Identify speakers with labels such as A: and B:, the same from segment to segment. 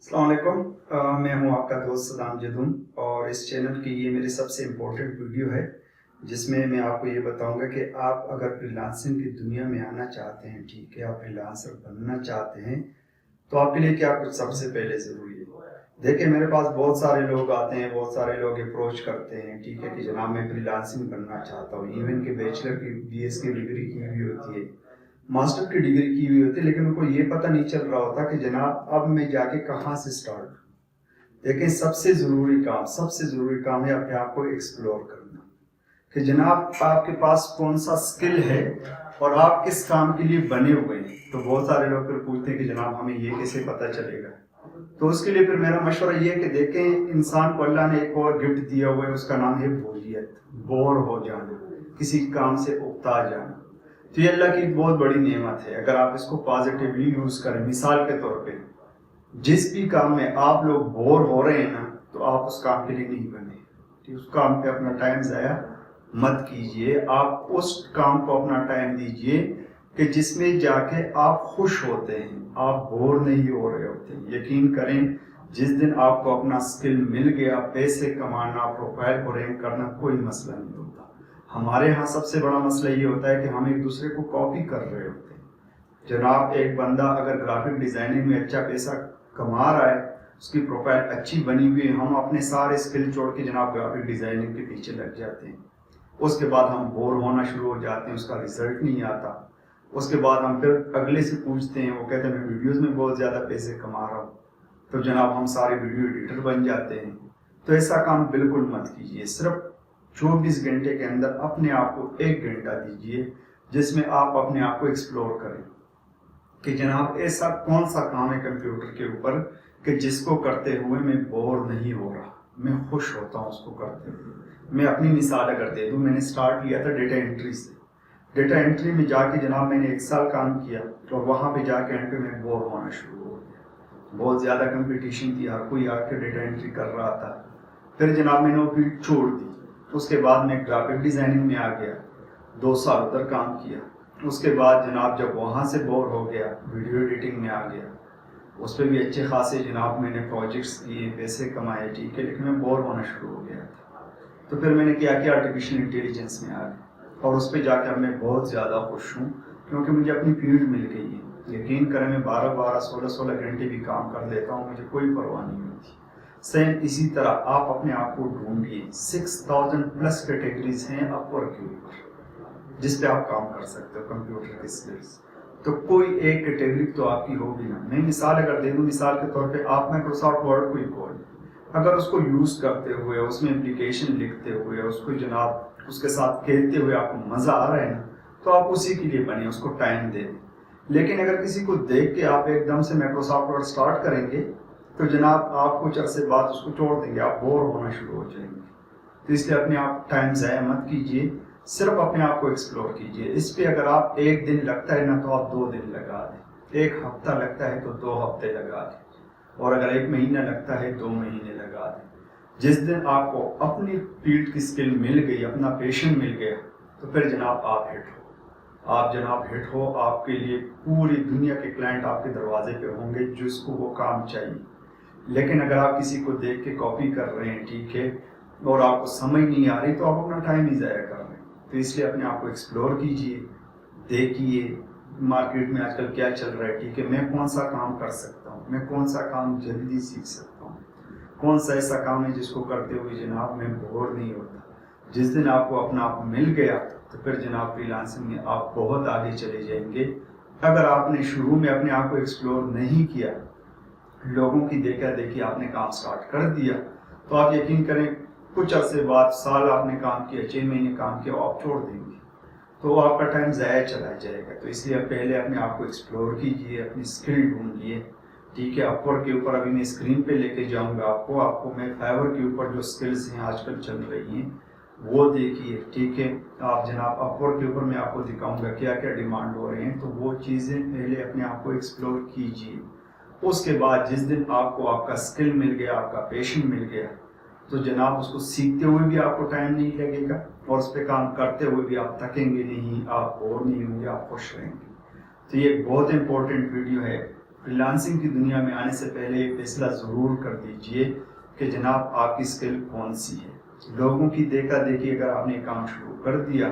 A: अस्सलाम वालेकुम। मैं हूं आपका दोस्त सदाम जदून और इस चैनल की ये मेरी सबसे इम्पोर्टेंट वीडियो है जिसमें मैं आपको ये बताऊंगा कि आप अगर फ्रीलांसिंग की दुनिया में आना चाहते हैं, ठीक है, आप फ्रीलांसर बनना चाहते हैं तो आपके लिए क्या कुछ सबसे पहले ज़रूरी है। देखिए, मेरे पास बहुत सारे लोग आते हैं, बहुत सारे लोग अप्रोच करते हैं, ठीक है, कि जनाब मैं फ्रीलांसिंग बनना चाहता हूँ। इवन कि बैचलर की BS की डिग्री की हुई होती है, मास्टर की डिग्री की हुई होती है, लेकिन उनको ये पता नहीं चल रहा होता कि जनाब अब मैं जाके कहाँ से स्टार्ट करूँ। लेकिन सबसे ज़रूरी काम है अपने आप को एक्सप्लोर करना कि जनाब आपके पास कौन सा स्किल है और आप किस काम के लिए बने हुए हैं। तो बहुत सारे लोग फिर पूछते हैं कि जनाब हमें ये कैसे पता चलेगा। तो उसके लिए फिर मेरा मशवरा ये है कि देखें, इंसान को अल्लाह ने एक और गिफ्ट दिया हुआ है, उसका नाम है बोरियत, बोर हो जाना, किसी काम से उकता जाना। तो ये अल्लाह की बहुत बड़ी नेमत है। अगर आप इसको पॉजिटिवली यूज़ करें, मिसाल के तौर पे जिस भी काम में आप लोग बोर हो रहे हैं ना, तो आप उस काम के लिए नहीं बने, ठीक, उस काम पे अपना टाइम ज़ाया मत कीजिए। आप उस काम को अपना टाइम दीजिए कि जिसमें जाके आप खुश होते हैं, आप बोर नहीं हो रहे होते। यकीन करें, जिस दिन आपको अपना स्किल मिल गया, पैसे कमाना, प्रोफाइल को रैंक करना कोई मसला नहीं होता। हमारे यहाँ सबसे बड़ा मसला ये होता है कि हम एक दूसरे को कॉपी कर रहे होते हैं। जनाब एक बंदा अगर ग्राफिक डिज़ाइनिंग में अच्छा पैसा कमा रहा है, उसकी प्रोफाइल अच्छी बनी हुई है, हम अपने सारे स्किल छोड़ के जनाब ग्राफिक डिज़ाइनिंग के पीछे लग जाते हैं। उसके बाद हम बोर होना शुरू हो जाते हैं, उसका रिजल्ट नहीं आता। उसके बाद हम फिर अगले से पूछते हैं, वो कहते हैं मैं वीडियोस में बहुत ज़्यादा पैसे कमा रहा हूँ, तो जनाब हम सारे वीडियो एडिटर बन जाते हैं। तो ऐसा काम बिल्कुल मत कीजिए। सिर्फ 24 घंटे के अंदर अपने आप को 1 घंटा दीजिए जिसमें आप अपने आप को एक्सप्लोर करें कि जनाब ऐसा कौन सा काम है कंप्यूटर के ऊपर कि जिसको करते हुए मैं बोर नहीं हो रहा, मैं खुश होता हूँ उसको करते हुए। मैं अपनी मिसाल अगर दे दूँ, मैंने स्टार्ट किया था डेटा एंट्री से। डेटा एंट्री में जाके जनाब मैंने 1 साल काम किया और वहाँ पे जाके एंड पे मैं बोर होना शुरू हो गया। बहुत ज़्यादा कंपटीशन थी, हर कोई आके डेटा एंट्री कर रहा था। फिर जनाब मैंने वो फील्ड छोड़ दी। उसके बाद मैं ग्राफिक डिज़ाइनिंग में आ गया, 2 साल उधर काम किया। उसके बाद जनाब जब वहाँ से बोर हो गया, वीडियो एडिटिंग में आ गया। उस पर भी अच्छे खासे जनाब मैंने प्रोजेक्ट्स किए, पैसे कमाए, ठीक है, लेकिन मैं बोर होना शुरू हो गया था। तो फिर मैंने क्या किया, आर्टिफिशियल इंटेलिजेंस में आ गया और उस पर जाकर मैं बहुत ज़्यादा खुश हूँ क्योंकि मुझे अपनी फील्ड मिल गई है। यकीन करें, मैं 12-12, 16-16 घंटे भी काम कर लेता हूँ, मुझे कोई परवाह नहीं होती। सेम इसी तरह आप अपने आप को ढूंढिए। 6000 प्लस कैटेगरीज हैं अपवर्क के ऊपर जिस पे आप काम कर सकते हो कंप्यूटर के स्किल्स। तो कोई एक कैटेगरी तो आपकी होगी ना। मैं मिसाल अगर दे दूँ, मिसाल के तौर पे आप माइक्रोसॉफ्ट वर्ड को ही खोलें, अगर उसको यूज़ करते हुए, उसमें एप्लीकेशन लिखते हुए, उसको जनाब उसके साथ खेलते हुए आपको मज़ा आ रहा है ना, तो आप उसी के लिए बने, उसको टाइम दे दें। लेकिन अगर किसी को देख के आप एकदम से माइक्रोसॉफ्ट वर्ड स्टार्ट करेंगे तो जनाब आप कुछ अरसे बाद उसको छोड़ देंगे, आप बोर होना शुरू हो जाएंगे। तो इसलिए अपने आप टाइम ज़ाया मत कीजिए, सिर्फ अपने आप को एक्सप्लोर कीजिए। इस पे अगर आप 1 दिन लगता है ना तो आप 2 दिन लगा दें, 1 हफ्ता लगता है तो 2 हफ्ते लगा दें, और अगर 1 महीना लगता है 2 महीने लगा दें। जिस दिन आपको अपनी फील्ड की स्किल मिल गई, अपना पैशन मिल गया, तो फिर जनाब आप हिट हो। आप जनाब हिट हो, आपके लिए पूरी दुनिया के क्लाइंट आपके दरवाजे पे होंगे जिसको वो काम चाहिए। लेकिन अगर आप किसी को देख के कॉपी कर रहे हैं, ठीक है, और आपको समझ नहीं आ रही, तो आप अपना टाइम ही ज़ाया कर रहे हैं। तो इसलिए अपने आप को एक्सप्लोर कीजिए, देखिए मार्केट में आजकल क्या चल रहा है, ठीक है, मैं कौन सा काम कर सकता हूँ, मैं कौन सा काम जल्दी सीख सकता हूँ, कौन सा ऐसा काम है जिसको करते हुए जनाब मैं बोर नहीं होता। जिस दिन आपको अपना आप मिल गया तो फिर जनाब फ्रीलांसिंग में आप बहुत आगे चले जाएंगे। अगर आपने शुरू में अपने आप को एक्सप्लोर नहीं किया, लोगों की देखा देखी आपने काम स्टार्ट कर दिया, तो आप यकीन करें कुछ अरसे बाद, साल आपने काम किया, 6 महीने काम किया, आप छोड़ देंगे, तो आपका टाइम ज़ाया चला जाएगा। तो इसलिए पहले अपने आप को एक्सप्लोर कीजिए, अपनी स्किल ढूंढिए, ठीक है। अपवर्क के ऊपर अभी मैं स्क्रीन पे लेके जाऊंगा आपको मैं फाइवर के ऊपर जो स्किल्स हैं आजकल चल रही हैं वो देखिए, ठीक है। आप जनाब अपवर्क के ऊपर मैं आपको दिखाऊंगा क्या क्या डिमांड हो रहे हैं, तो वो चीज़ें पहले अपने आप को एक्सप्लोर कीजिए। उसके बाद जिस दिन आपको आपका स्किल मिल गया, आपका पैशन मिल गया, तो जनाब उसको सीखते हुए भी आपको टाइम नहीं लगेगा और उस पर काम करते हुए भी आप थकेंगे नहीं, आप बोर नहीं होंगे, आप खुश रहेंगे। तो ये बहुत इंपॉर्टेंट वीडियो है। फ्रीलांसिंग की दुनिया में आने से पहले ये फैसला ज़रूर कर दीजिए कि जनाब आपकी स्किल कौन सी है। लोगों की देखा देखी अगर आपने काम शुरू कर दिया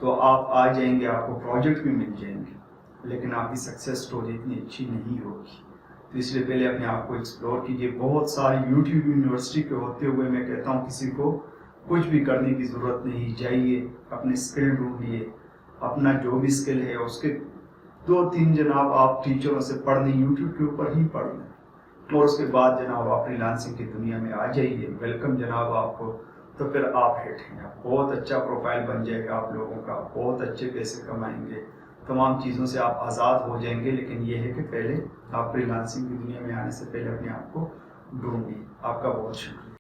A: तो आप आ जाएंगे, आपको प्रोजेक्ट भी मिल जाएंगे, लेकिन आपकी सक्सेस स्टोरी इतनी अच्छी नहीं होगी। तो इसलिए पहले अपने आप को एक्सप्लोर कीजिए। बहुत सारी यूट्यूब यूनिवर्सिटी के होते हुए मैं कहता हूँ किसी को कुछ भी करने की ज़रूरत नहीं। जाइए, अपने स्किल ढूंढिए, अपना जो भी स्किल है उसके 2-3 जनाब आप टीचरों से पढ़ लें, यूट्यूब के ऊपर ही पढ़ लें, और उसके बाद जनाब आप फ्रीलांसिंग की दुनिया में आ जाइए। वेलकम जनाब आपको। तो फिर आप हिट हैं, आप बहुत अच्छा प्रोफाइल बन जाएगा आप लोगों का, बहुत अच्छे पैसे कमाएंगे, तमाम चीज़ों से आप आज़ाद हो जाएंगे। लेकिन ये है कि पहले आप फ्रीलांसिंग की दुनिया में आने से पहले अपने आप को ढूंढिए। आपका बहुत शुक्रिया।